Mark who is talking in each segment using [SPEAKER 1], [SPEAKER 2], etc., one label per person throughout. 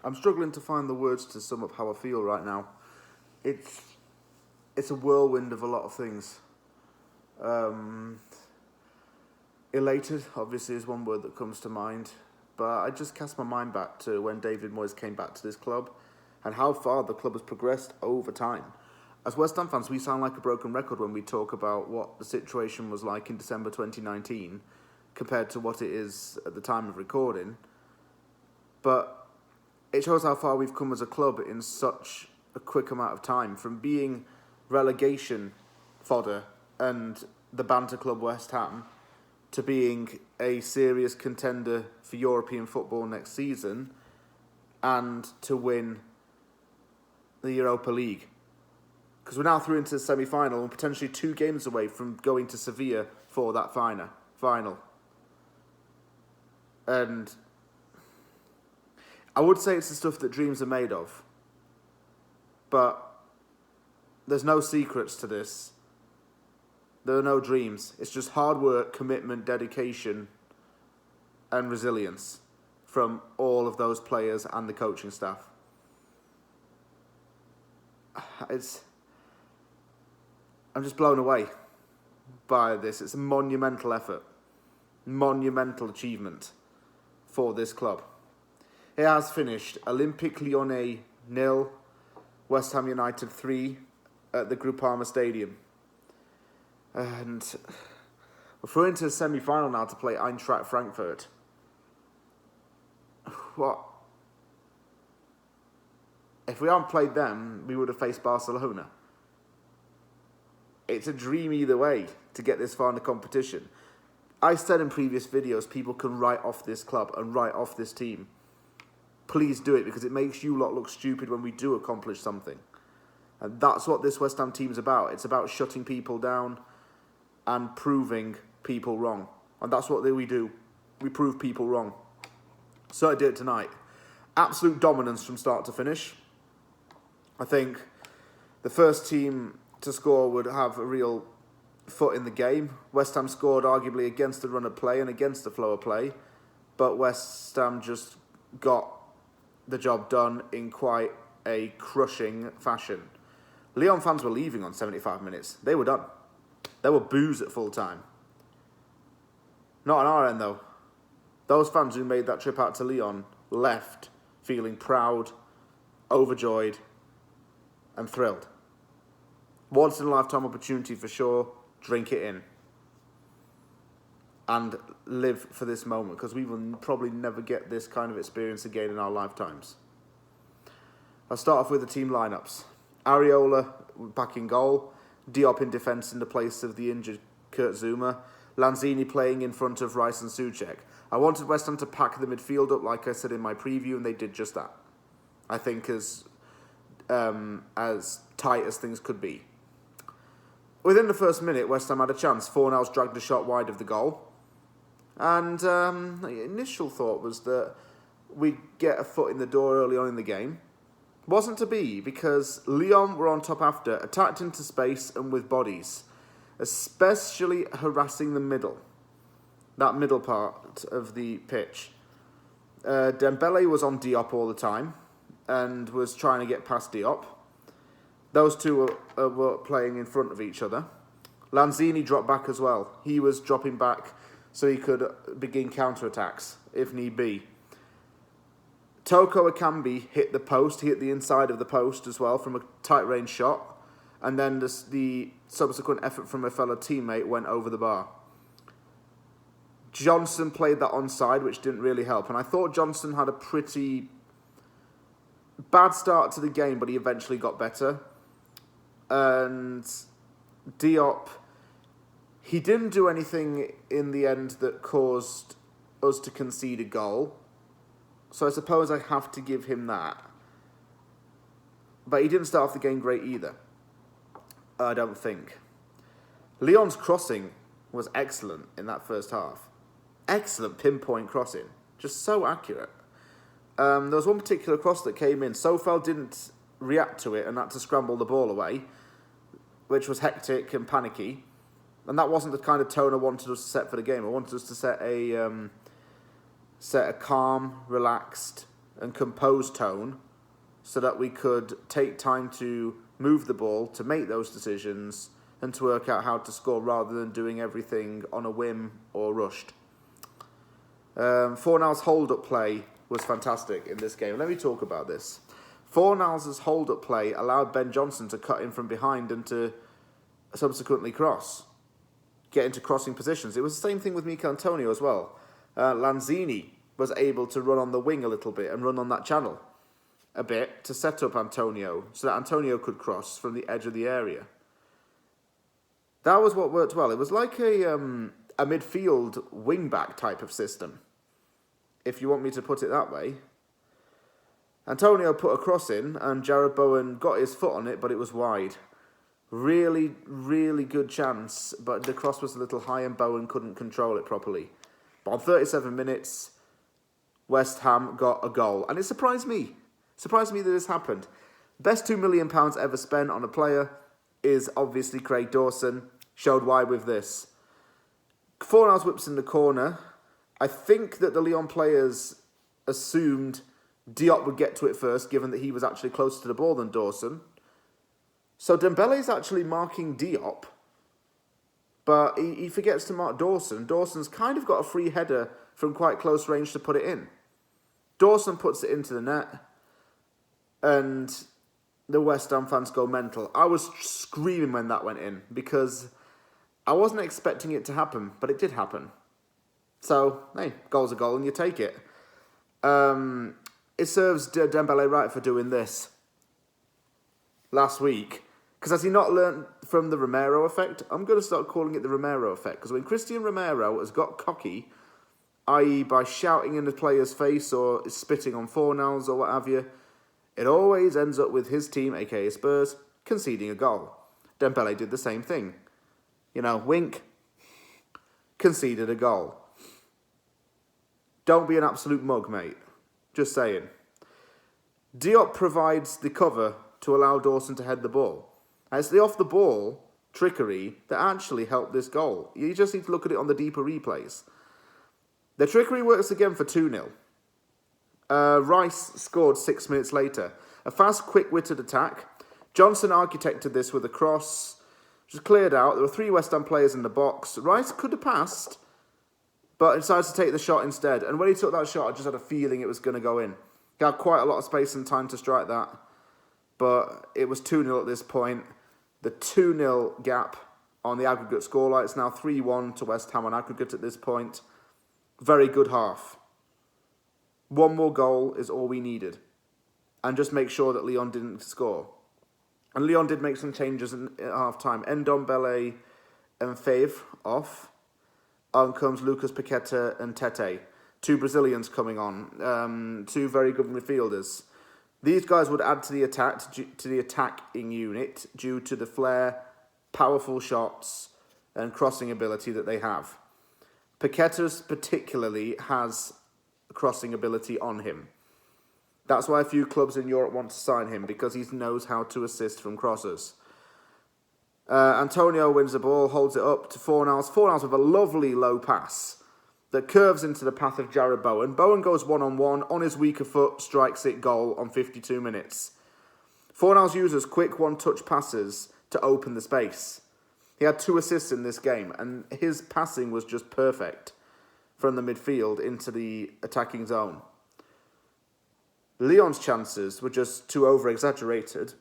[SPEAKER 1] I'm struggling to find the words to sum up how I feel right now. It's a whirlwind of a lot of things. Elated, obviously, is one word that comes to mind. But I just cast my mind back to when David Moyes came back to this club and how far the club has progressed over time. As West Ham fans, we sound like a broken record when we talk about what the situation was like in December 2019 compared to what it is at the time of recording. But it shows how far we've come as a club in such a quick amount of time, from being relegation fodder and the banter club West Ham to being a serious contender for European football next season and to win the Europa League. Because we're now through into the semi-final and potentially 2 games away from going to Sevilla for that final. And I would say it's the stuff that dreams are made of. But there's no secrets to this. There are no dreams. It's just hard work, commitment, dedication, and resilience from all of those players and the coaching staff. I'm just blown away by this. It's a monumental effort, monumental achievement for this club. It has finished Olympique Lyonnais 0, West Ham United 3 at the Groupama Stadium. And we're through into the semi-final now to play Eintracht Frankfurt. What? If we hadn't played them, we would have faced Barcelona. It's a dream either way to get this far in the competition. I said in previous videos, people can write off this club and write off this team. Please do it, because it makes you lot look stupid when we do accomplish something. And that's what this West Ham team's about. It's about shutting people down and proving people wrong. And that's what we do. We prove people wrong. So I did it tonight. Absolute dominance from start to finish. I think the first team to score would have a real foot in the game. West Ham scored arguably against the run of play and against the flow of play, but West Ham just got the job done in quite a crushing fashion. Lyon fans were leaving on 75 minutes. They were done. There were boos at full time. Not on our end though. Those fans who made that trip out to Lyon left feeling proud, overjoyed, and thrilled. Once in a lifetime opportunity for sure. Drink it in. And live for this moment, because we will probably never get this kind of experience again in our lifetimes. I'll start off with the team lineups. Areola back in goal. Diop in defence in the place of the injured Kurt Zouma. Lanzini playing in front of Rice and Souček. I wanted West Ham to pack the midfield up like I said in my preview, and they did just that. I think as tight as things could be. Within the first minute, West Ham had a chance. Fornals dragged a shot wide of the goal. And the initial thought was that we'd get a foot in the door early on in the game. Wasn't to be, because Lyon were on top after, attacked into space and with bodies, especially harassing the middle. That middle part of the pitch. Dembele was on Diop all the time and was trying to get past Diop. Those two were playing in front of each other. Lanzini dropped back as well. He was dropping back so he could begin counter-attacks, if need be. Toko Ekambi hit the post. He hit the inside of the post as well from a tight-range shot. And then the subsequent effort from a fellow teammate went over the bar. Johnson played that onside, which didn't really help. And I thought Johnson had a pretty bad start to the game, but he eventually got better. And Diop, he didn't do anything in the end that caused us to concede a goal. So I suppose I have to give him that. But he didn't start off the game great either. I don't think. Lyon's crossing was excellent in that first half. Excellent pinpoint crossing. Just so accurate. There was one particular cross that came in. Sofel didn't react to it and had to scramble the ball away, which was hectic and panicky. And that wasn't the kind of tone I wanted us to set for the game. I wanted us to set a calm, relaxed, and composed tone so that we could take time to move the ball, to make those decisions, and to work out how to score rather than doing everything on a whim or rushed. Fornal's hold-up play was fantastic in this game. Let me talk about this. Fornal's hold-up play allowed Ben Johnson to cut in from behind and to subsequently get into crossing positions. It was the same thing with Mikel Antonio as well. Lanzini was able to run on the wing a little bit and run on that channel a bit to set up Antonio so that Antonio could cross from the edge of the area. That was what worked well. It was like a midfield wing-back type of system, if you want me to put it that way. Antonio put a cross in and Jarrod Bowen got his foot on it, but it was wide. Really, really good chance, but the cross was a little high and Bowen couldn't control it properly. But on 37 minutes, West Ham got a goal. And it surprised me. Surprised me that this happened. Best £2 million ever spent on a player is obviously Craig Dawson. Showed why with this. Fornals whips in the corner. I think that the Lyon players assumed Diop would get to it first, given that he was actually closer to the ball than Dawson. So Dembele's actually marking Diop, but he forgets to mark Dawson. Dawson's kind of got a free header from quite close range to put it in. Dawson puts it into the net, and the West Ham fans go mental. I was screaming when that went in, because I wasn't expecting it to happen, but it did happen. So, hey, goal's a goal and you take it. It serves Dembele right for doing this last week. Because has he not learnt from the Romero effect? I'm going to start calling it the Romero effect. Because when Christian Romero has got cocky, i.e. by shouting in the player's face or spitting on Fornals or what have you, it always ends up with his team, aka Spurs, conceding a goal. Dembele did the same thing. You know, wink, conceded a goal. Don't be an absolute mug, mate. Just saying. Diop provides the cover to allow Dawson to head the ball. And it's the off-the-ball trickery that actually helped this goal. You just need to look at it on the deeper replays. The trickery works again for 2-0. Rice scored 6 minutes later. A fast, quick-witted attack. Johnson architected this with a cross, which was cleared out. There were 3 West Ham players in the box. Rice could have passed, but decided to take the shot instead. And when he took that shot, I just had a feeling it was going to go in. He had quite a lot of space and time to strike that. But it was 2-0 at this point. The 2-0 gap on the aggregate scoreline. It's now 3-1 to West Ham on aggregate at this point. Very good half. One more goal is all we needed. And just make sure that Lyon didn't score. And Lyon did make some changes at half-time. Ndombele and Favre off. On comes Lucas Paqueta and Tete. 2 Brazilians coming on. 2 very good midfielders. These guys would add to the attacking unit due to the flair, powerful shots, and crossing ability that they have. Paqueta's particularly has crossing ability on him. That's why a few clubs in Europe want to sign him, because he knows how to assist from crosses. Antonio wins the ball, holds it up to Fornals. Fornals with a lovely low pass that curves into the path of Jarrod Bowen. Bowen goes one-on-one, on his weaker foot, strikes it, goal on 52 minutes. Fornals uses quick one-touch passes to open the space. He had 2 assists in this game, and his passing was just perfect from the midfield into the attacking zone. Lyon's chances were just too over-exaggerated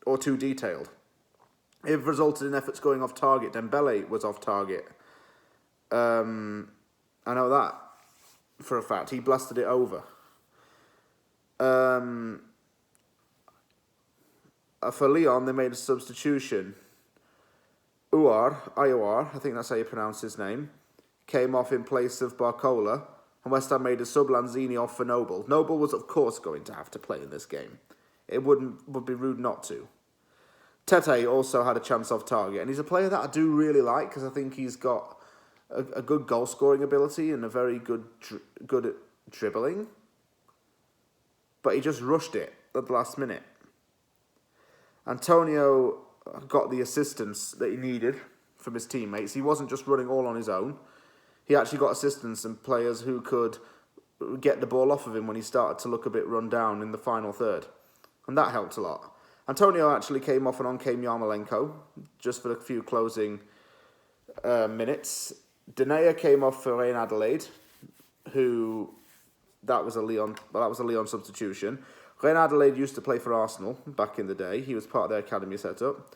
[SPEAKER 1] or too detailed. It resulted in efforts going off target. Dembele was off target. I know that for a fact. He blasted it over. For Lyon, they made a substitution. Iouar, I think that's how you pronounce his name, came off in place of Barcola, and West Ham made a sub Lanzini off for Noble. Noble was, of course, going to have to play in this game. It would be rude not to. Tete also had a chance off target, and he's a player that I do really like, because I think he's got a good goal-scoring ability and a very good at dribbling. But he just rushed it at the last minute. Antonio got the assistance that he needed from his teammates. He wasn't just running all on his own. He actually got assistance and players who could get the ball off of him when he started to look a bit run down in the final third. And that helped a lot. Antonio actually came off and on came Yarmolenko, just for a few closing minutes. Denayer came off for Real Adelaide, that was a Lyon substitution. Real Adelaide used to play for Arsenal back in the day. He was part of their academy setup.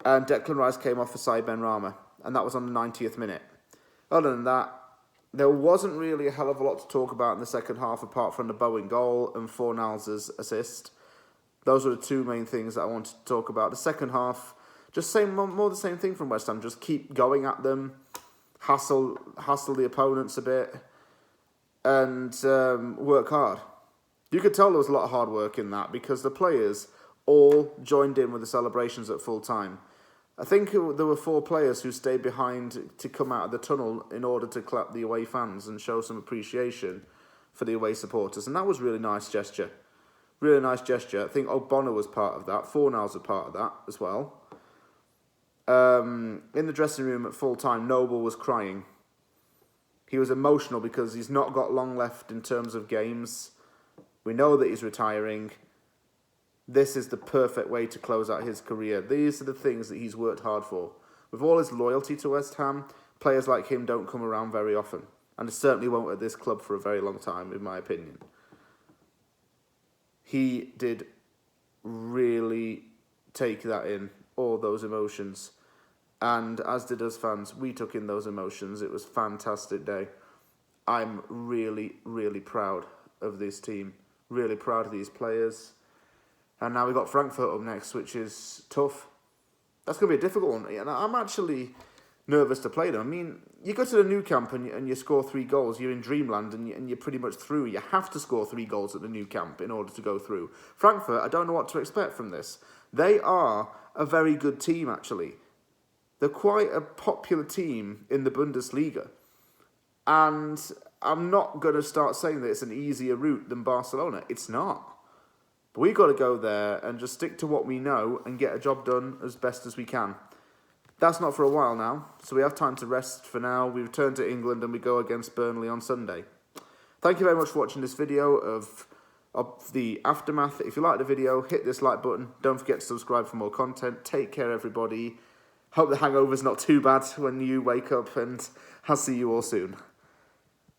[SPEAKER 1] And Declan Rice came off for Saïd Benrahma, and that was on the 90th minute. Other than that, there wasn't really a hell of a lot to talk about in the second half, apart from the Bowen goal and Fornals' assist. Those were the two main things that I wanted to talk about. The second half, just more the same thing from West Ham. Just keep going at them, hassle the opponents a bit, and work hard. You could tell there was a lot of hard work in that because the players all joined in with the celebrations at full time. I think there were 4 players who stayed behind to come out of the tunnel in order to clap the away fans and show some appreciation for the away supporters. And that was a really nice gesture. Really nice gesture. I think Ogbonna was part of that. Fornals was part of that as well. In the dressing room at full time, Noble was crying. He was emotional because he's not got long left in terms of games. We know that he's retiring. This is the perfect way to close out his career. These are the things that he's worked hard for. With all his loyalty to West Ham, players like him don't come around very often. And certainly won't at this club for a very long time, in my opinion. He did really take that in, all those emotions. And as did us fans, we took in those emotions. It was a fantastic day. I'm really, really proud of this team. Really proud of these players. And now we've got Frankfurt up next, which is tough. That's going to be a difficult one. And I'm actually nervous to play them. I mean, you go to the new camp and you score 3 goals. You're in dreamland and you're pretty much through. You have to score 3 goals at the new camp in order to go through. Frankfurt, I don't know what to expect from this. They are a very good team, actually. They're quite a popular team in the Bundesliga. And I'm not going to start saying that it's an easier route than Barcelona. It's not. But we've got to go there and just stick to what we know and get a job done as best as we can. That's not for a while now, so we have time to rest for now. We return to England and we go against Burnley on Sunday. Thank you very much for watching this video of the aftermath. If you like the video, hit this like button. Don't forget to subscribe for more content. Take care, everybody. Hope the hangover's not too bad when you wake up, and I'll see you all soon.